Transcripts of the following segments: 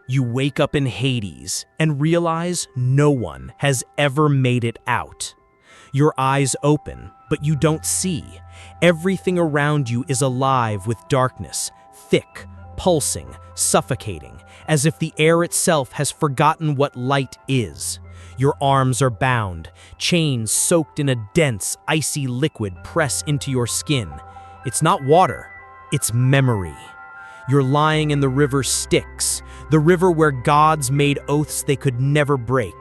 You wake up in Hades and realize no one has ever made it out. Your eyes open, but you don't see. Everything around you is alive with darkness, thick, pulsing, suffocating, as if the air itself has forgotten what light is. Your arms are bound, chains soaked in a dense, icy liquid press into your skin. It's not water, it's memory. You're lying in the river Styx, the river where gods made oaths they could never break.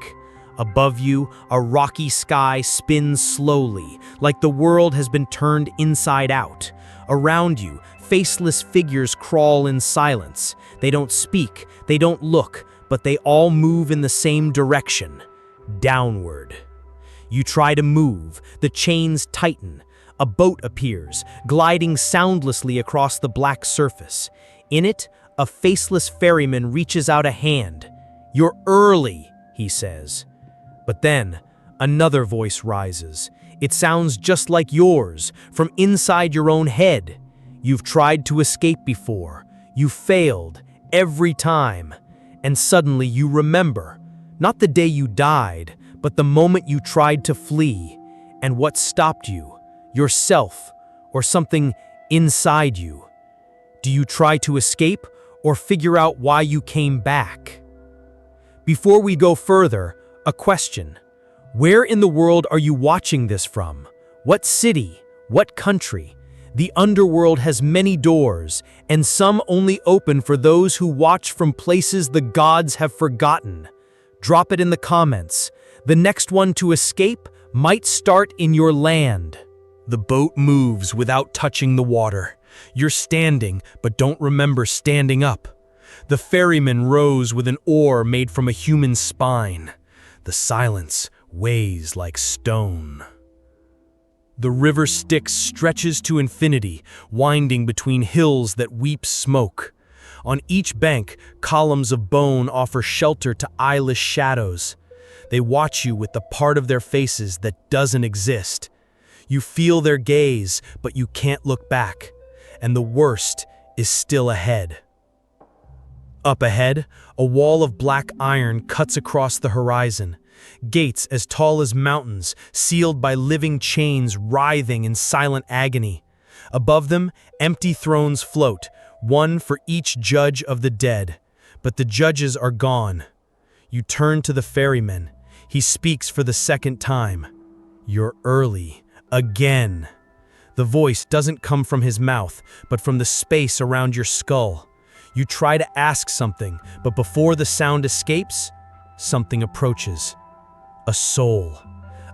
Above you, a rocky sky spins slowly, like the world has been turned inside out. Around you, faceless figures crawl in silence. They don't speak, they don't look, but they all move in the same direction, downward. You try to move, the chains tighten. A boat appears, gliding soundlessly across the black surface. In it, a faceless ferryman reaches out a hand. "You're early," he says. But then, another voice rises. It sounds just like yours, from inside your own head. You've tried to escape before. You failed, every time. And suddenly you remember, not the day you died, but the moment you tried to flee. And what stopped you? Yourself, or something inside you. Do you try to escape, or figure out why you came back? Before we go further, a question. Where in the world are you watching this from? What city? What country? The underworld has many doors, and some only open for those who watch from places the gods have forgotten. Drop it in the comments. The next one to escape might start in your land. The boat moves without touching the water. You're standing, but don't remember standing up. The ferryman rows with an oar made from a human spine. The silence weighs like stone. The river Styx stretches to infinity, winding between hills that weep smoke. On each bank, columns of bone offer shelter to eyeless shadows. They watch you with the part of their faces that doesn't exist. You feel their gaze, but you can't look back. And the worst is still ahead. Up ahead, a wall of black iron cuts across the horizon. Gates as tall as mountains, sealed by living chains writhing in silent agony. Above them, empty thrones float, one for each judge of the dead. But the judges are gone. You turn to the ferryman. He speaks for the second time. "You're early. Again." The voice doesn't come from his mouth, but from the space around your skull. You try to ask something, but before the sound escapes, something approaches. A soul.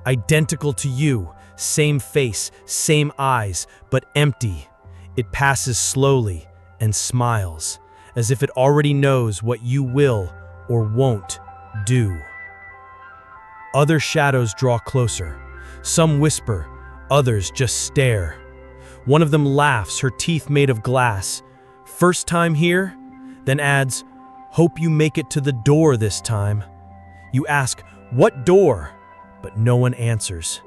Identical to you, same face, same eyes, but empty. It passes slowly and smiles, as if it already knows what you will or won't do. Other shadows draw closer. Some whisper, others just stare. One of them laughs, her teeth made of glass. "First time here?" Then adds, "Hope you make it to the door this time." You ask, "What door?" But no one answers.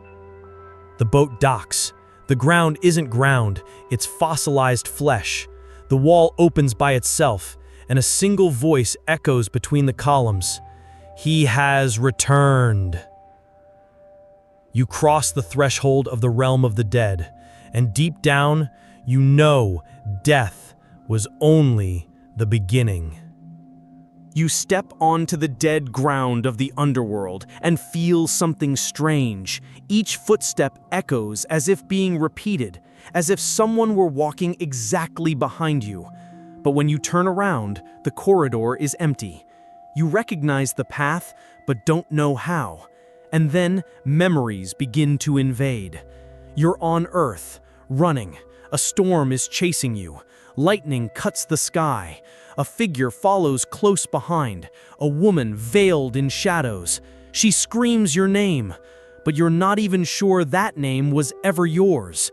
The boat docks. The ground isn't ground, it's fossilized flesh. The wall opens by itself, and a single voice echoes between the columns. "He has returned." You cross the threshold of the realm of the dead, and deep down, you know death was only the beginning. You step onto the dead ground of the underworld and feel something strange. Each footstep echoes as if being repeated, as if someone were walking exactly behind you. But when you turn around, the corridor is empty. You recognize the path, but don't know how. And then memories begin to invade. You're on Earth, running. A storm is chasing you. Lightning cuts the sky. A figure follows close behind, a woman veiled in shadows. She screams your name, but you're not even sure that name was ever yours.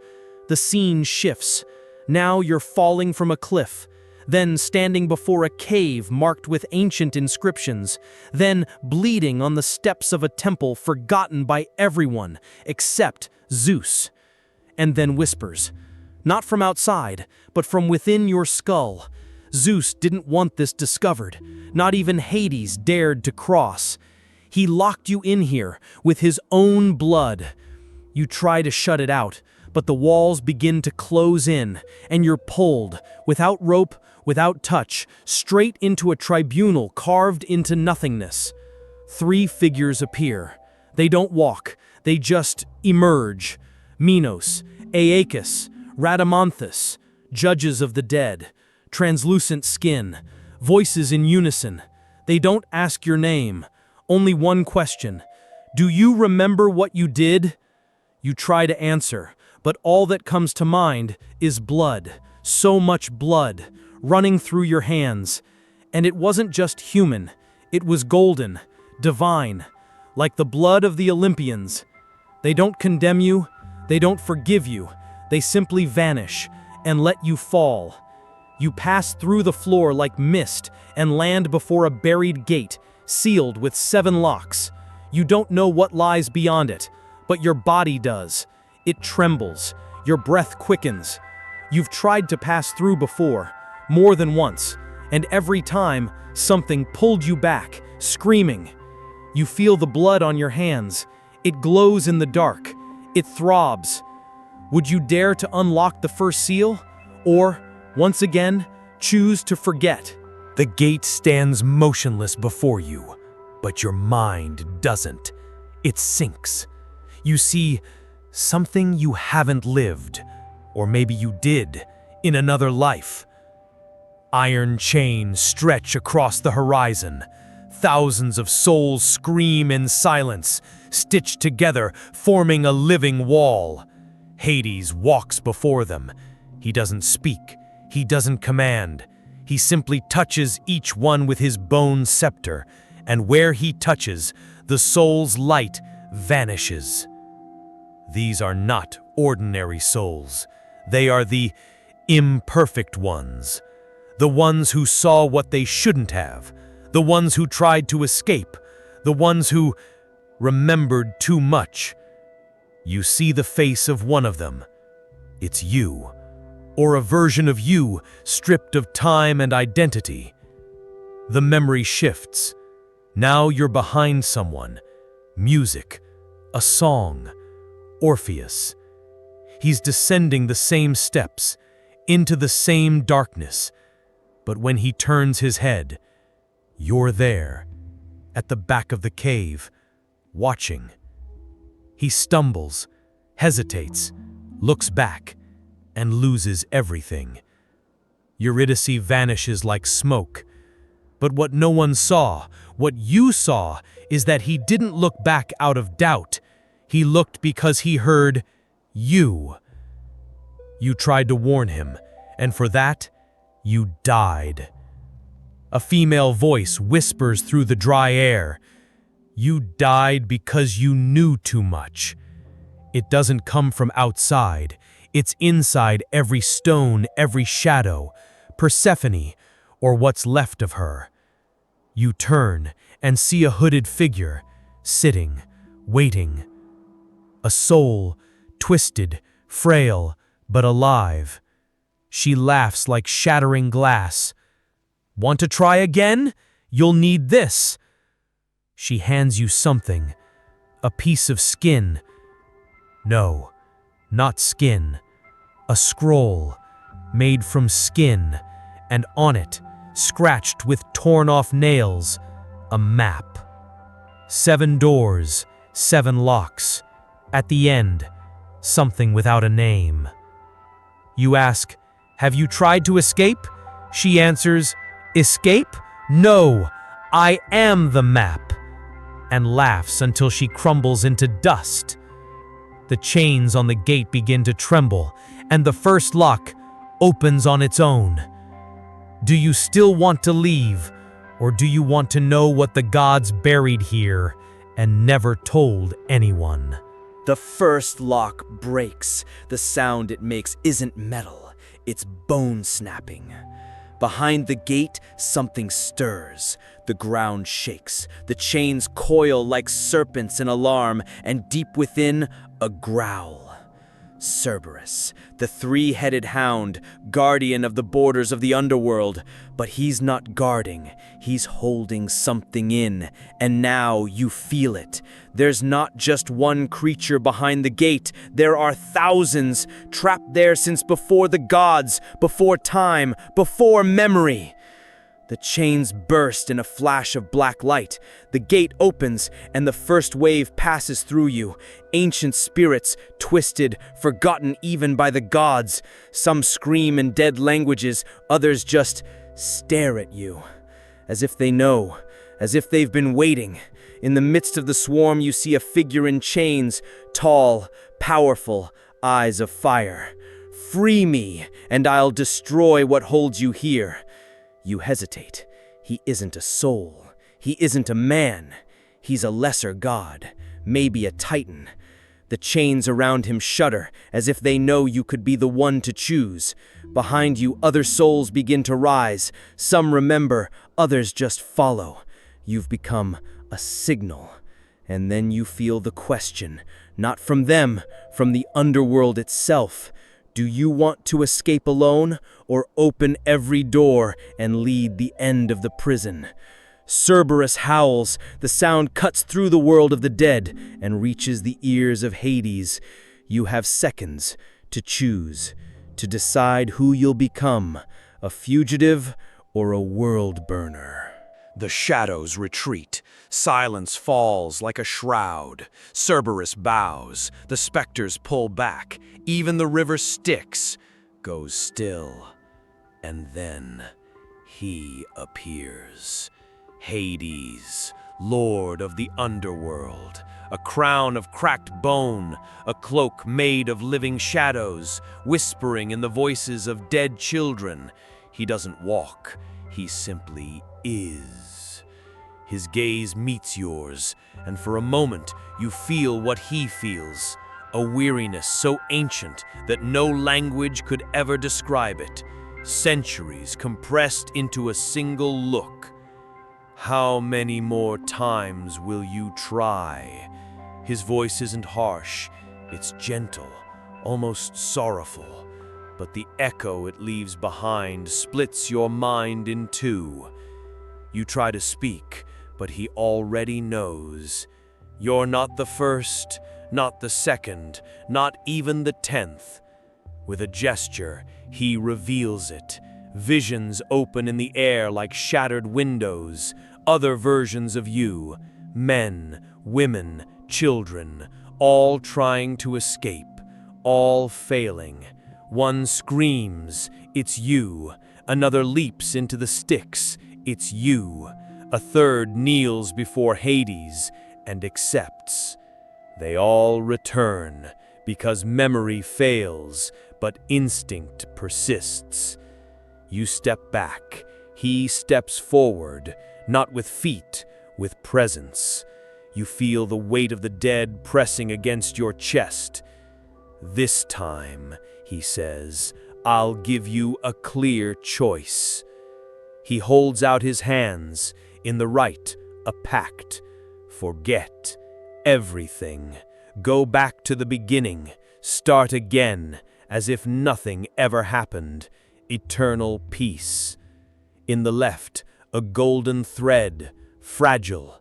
The scene shifts. Now you're falling from a cliff, then standing before a cave marked with ancient inscriptions, then bleeding on the steps of a temple forgotten by everyone except Zeus. And then whispers, not from outside, but from within your skull. Zeus didn't want this discovered. Not even Hades dared to cross. He locked you in here with his own blood. You try to shut it out, but the walls begin to close in, and you're pulled, without rope, without touch, straight into a tribunal carved into nothingness. 3 figures appear. They don't walk, they just emerge. Minos, Aeacus, Rhadamanthus, judges of the dead, translucent skin, voices in unison. They don't ask your name, only one question. Do you remember what you did? You try to answer, but all that comes to mind is blood, so much blood, running through your hands. And it wasn't just human, it was golden, divine, like the blood of the Olympians. They don't condemn you, they don't forgive you, they simply vanish and let you fall. You pass through the floor like mist and land before a buried gate, sealed with 7 locks. You don't know what lies beyond it, but your body does. It trembles, your breath quickens. You've tried to pass through before, more than once, and every time, something pulled you back, screaming. You feel the blood on your hands. It glows in the dark. It throbs. Would you dare to unlock the first seal? Or, once again, choose to forget? The gate stands motionless before you, but your mind doesn't. It sinks. You see something you haven't lived, or maybe you did, in another life. Iron chains stretch across the horizon. Thousands of souls scream in silence, stitched together, forming a living wall. Hades walks before them. He doesn't speak. He doesn't command. He simply touches each one with his bone scepter, and where he touches, the soul's light vanishes. These are not ordinary souls. They are the imperfect ones. The ones who saw what they shouldn't have. The ones who tried to escape. The ones who remembered too much. You see the face of one of them. It's you. Or a version of you stripped of time and identity. The memory shifts. Now you're behind someone. Music. A song. Orpheus. He's descending the same steps, into the same darkness. But when he turns his head, you're there, at the back of the cave, watching. He stumbles, hesitates, looks back, and loses everything. Eurydice vanishes like smoke. But what no one saw, what you saw, is that he didn't look back out of doubt. He looked because he heard you. You tried to warn him, and for that, you died. A female voice whispers through the dry air. You died because you knew too much. It doesn't come from outside. It's inside every stone, every shadow, Persephone, or what's left of her. You turn and see a hooded figure, sitting, waiting. A soul, twisted, frail, but alive. She laughs like shattering glass. Want to try again? You'll need this. She hands you something, a piece of skin. No, not skin. A scroll, made from skin, and on it, scratched with torn-off nails, a map. 7 doors, 7 locks. At the end, something without a name. You ask, have you tried to escape? She answers, escape? No, I am the map. And laughs until she crumbles into dust. The chains on the gate begin to tremble, and the first lock opens on its own. Do you still want to leave, or do you want to know what the gods buried here and never told anyone? The first lock breaks. The sound it makes isn't metal, it's bone snapping. Behind the gate, something stirs. The ground shakes. The chains coil like serpents in alarm, and deep within, a growl. Cerberus, the three-headed hound, guardian of the borders of the underworld. But he's not guarding, he's holding something in, and now you feel it. There's not just one creature behind the gate, there are thousands, trapped there since before the gods, before time, before memory. The chains burst in a flash of black light. The gate opens, and the first wave passes through you. Ancient spirits, twisted, forgotten even by the gods. Some scream in dead languages, others just stare at you. As if they know, as if they've been waiting. In the midst of the swarm, you see a figure in chains, tall, powerful, eyes of fire. Free me, and I'll destroy what holds you here. You hesitate. He isn't a soul. He isn't a man. He's a lesser god, maybe a titan. The chains around him shudder, as if they know you could be the one to choose. Behind you, other souls begin to rise. Some remember, others just follow. You've become a signal. And then you feel the question, not from them, from the underworld itself. Do you want to escape alone, or open every door and lead the end of the prison? Cerberus howls, the sound cuts through the world of the dead and reaches the ears of Hades. You have seconds to choose, to decide who you'll become, a fugitive or a world burner. The shadows retreat. Silence falls like a shroud. Cerberus bows. The specters pull back. Even the river Styx goes still. And then he appears. Hades, lord of the underworld. A crown of cracked bone, a cloak made of living shadows, whispering in the voices of dead children. He doesn't walk, he simply is. His gaze meets yours, and for a moment you feel what he feels. A weariness so ancient that no language could ever describe it. Centuries compressed into a single look. How many more times will you try? His voice isn't harsh, it's gentle, almost sorrowful. But the echo it leaves behind splits your mind in two. You try to speak, but he already knows. You're not the first, not the second, not even the 10th. With a gesture, he reveals it. Visions open in the air like shattered windows. Other versions of you, men, women, children, all trying to escape, all failing. One screams, "It's you." Another leaps into the Styx, "It's you." A third kneels before Hades and accepts. They all return because memory fails, but instinct persists. You step back. He steps forward, not with feet, with presence. You feel the weight of the dead pressing against your chest. "This time," he says, "I'll give you a clear choice." He holds out his hands, in the right, a pact. Forget everything. Go back to the beginning. Start again, as if nothing ever happened. Eternal peace. In the left, a golden thread, fragile.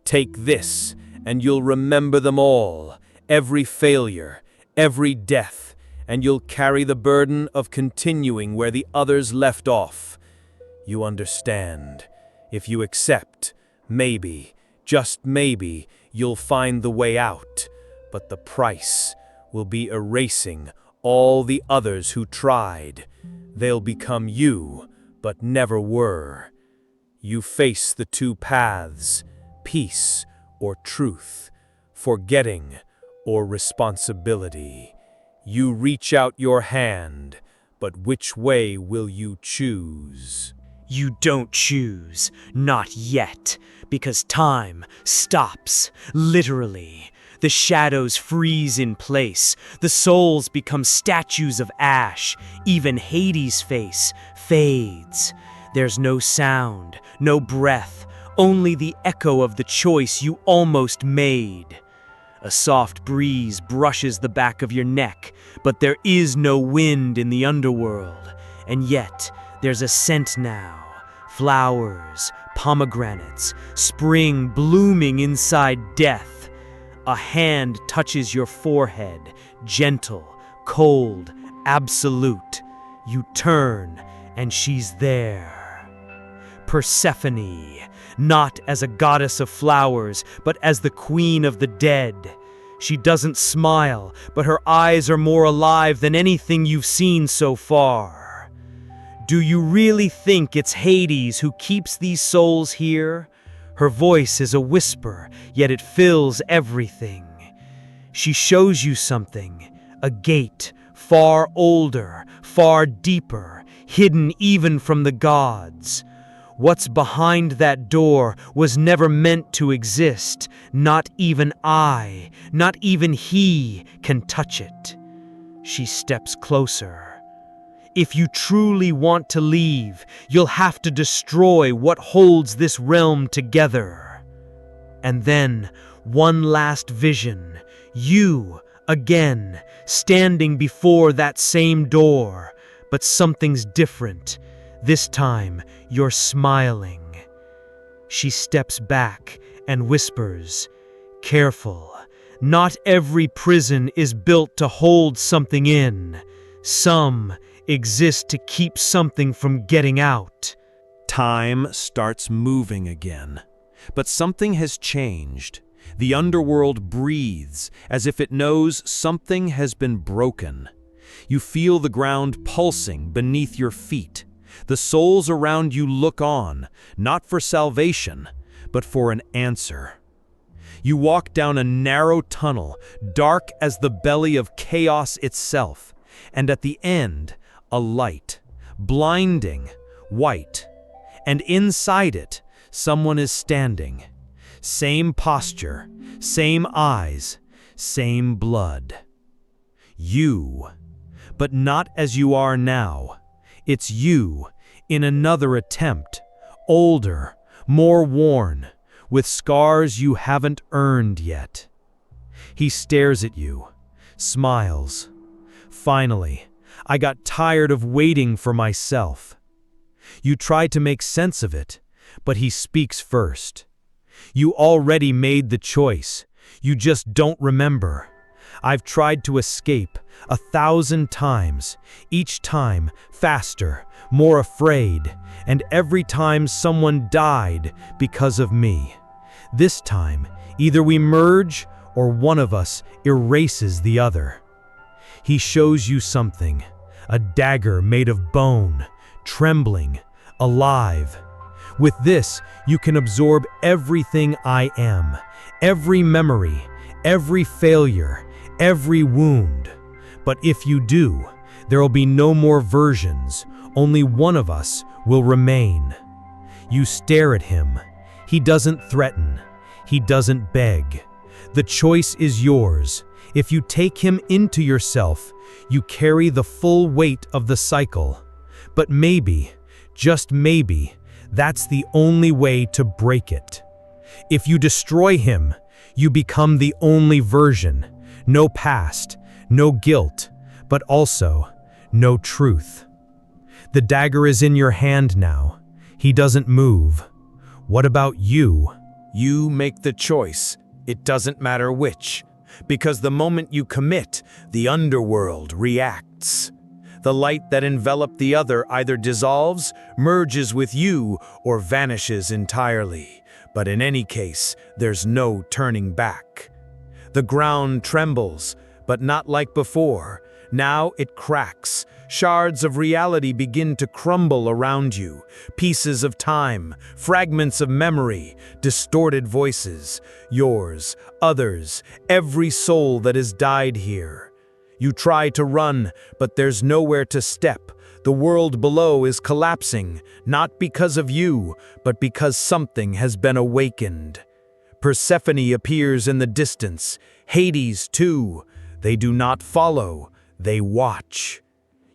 Take this, and you'll remember them all, every failure, every death, and you'll carry the burden of continuing where the others left off. You understand. If you accept, maybe, just maybe, you'll find the way out. But the price will be erasing all the others who tried. They'll become you, but never were. You face the two paths, peace or truth, forgetting or responsibility. You reach out your hand, but which way will you choose? You don't choose, not yet, because time stops, literally. The shadows freeze in place, the souls become statues of ash, even Hades' face fades. There's no sound, no breath, only the echo of the choice you almost made. A soft breeze brushes the back of your neck, but there is no wind in the underworld. And yet, there's a scent now. Flowers, pomegranates, spring blooming inside death. A hand touches your forehead, gentle, cold, absolute. You turn, and she's there. Persephone, not as a goddess of flowers, but as the queen of the dead. She doesn't smile, but her eyes are more alive than anything you've seen so far. Do you really think it's Hades who keeps these souls here? Her voice is a whisper, yet it fills everything. She shows you something, a gate, far older, far deeper, hidden even from the gods. What's behind that door was never meant to exist. Not even I, not even he can touch it. She steps closer. If you truly want to leave, you'll have to destroy what holds this realm together. And then, one last vision. You, again, standing before that same door. But something's different. This time, you're smiling. She steps back and whispers, "Careful. Not every prison is built to hold something in. Some exist to keep something from getting out." Time starts moving again. But something has changed. The underworld breathes as if it knows something has been broken. You feel the ground pulsing beneath your feet. The souls around you look on, not for salvation, but for an answer. You walk down a narrow tunnel, dark as the belly of chaos itself, and at the end, a light, blinding, white. And inside it, someone is standing. Same posture, same eyes, same blood. You, but not as you are now. It's you, in another attempt, older, more worn, with scars you haven't earned yet. He stares at you, smiles. Finally, I got tired of waiting for myself. You try to make sense of it, but he speaks first. You already made the choice. You just don't remember. I've tried to escape 1,000 times, each time faster, more afraid, and every time someone died because of me. This time, either we merge or one of us erases the other. He shows you something, a dagger made of bone, trembling, alive. With this, you can absorb everything I am, every memory, every failure, every wound. But if you do, there'll be no more versions. Only one of us will remain. You stare at him. He doesn't threaten. He doesn't beg. The choice is yours. If you take him into yourself, you carry the full weight of the cycle. But maybe, just maybe, that's the only way to break it. If you destroy him, you become the only version. No past, no guilt, but also no truth. The dagger is in your hand now. He doesn't move. What about you? You make the choice. It doesn't matter which, because the moment you commit, the underworld reacts. The light that enveloped the other either dissolves, merges with you, or vanishes entirely. But in any case, there's no turning back. The ground trembles, but not like before. Now it cracks. Shards of reality begin to crumble around you. Pieces of time, fragments of memory, distorted voices. Yours, others, every soul that has died here. You try to run, but there's nowhere to step. The world below is collapsing, not because of you, but because something has been awakened. Persephone appears in the distance. Hades, too. They do not follow. They watch.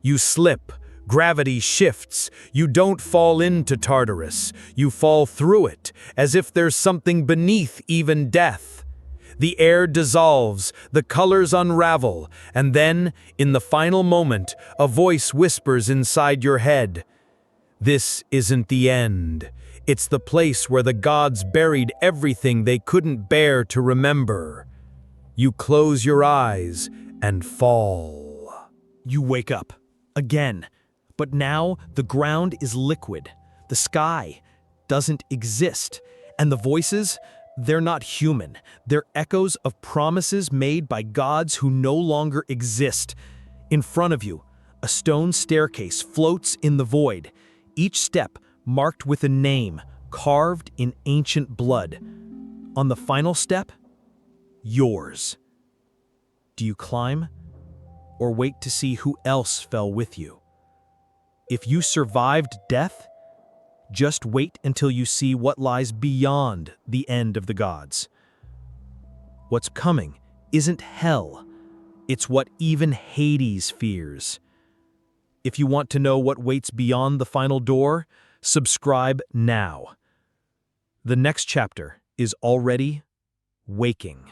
You slip. Gravity shifts. You don't fall into Tartarus. You fall through it, as if there's something beneath even death. The air dissolves, the colors unravel, and then, in the final moment, a voice whispers inside your head. This isn't the end. It's the place where the gods buried everything they couldn't bear to remember. You close your eyes and fall. You wake up. Again. But now the ground is liquid. The sky doesn't exist. And the voices, they're not human. They're echoes of promises made by gods who no longer exist. In front of you, a stone staircase floats in the void, each step marked with a name carved in ancient blood. On the final step, yours. Do you climb, or wait to see who else fell with you? If you survived death, just wait until you see what lies beyond the end of the gods. What's coming isn't hell. It's what even Hades fears. If you want to know what waits beyond the final door, subscribe now. The next chapter is already waking.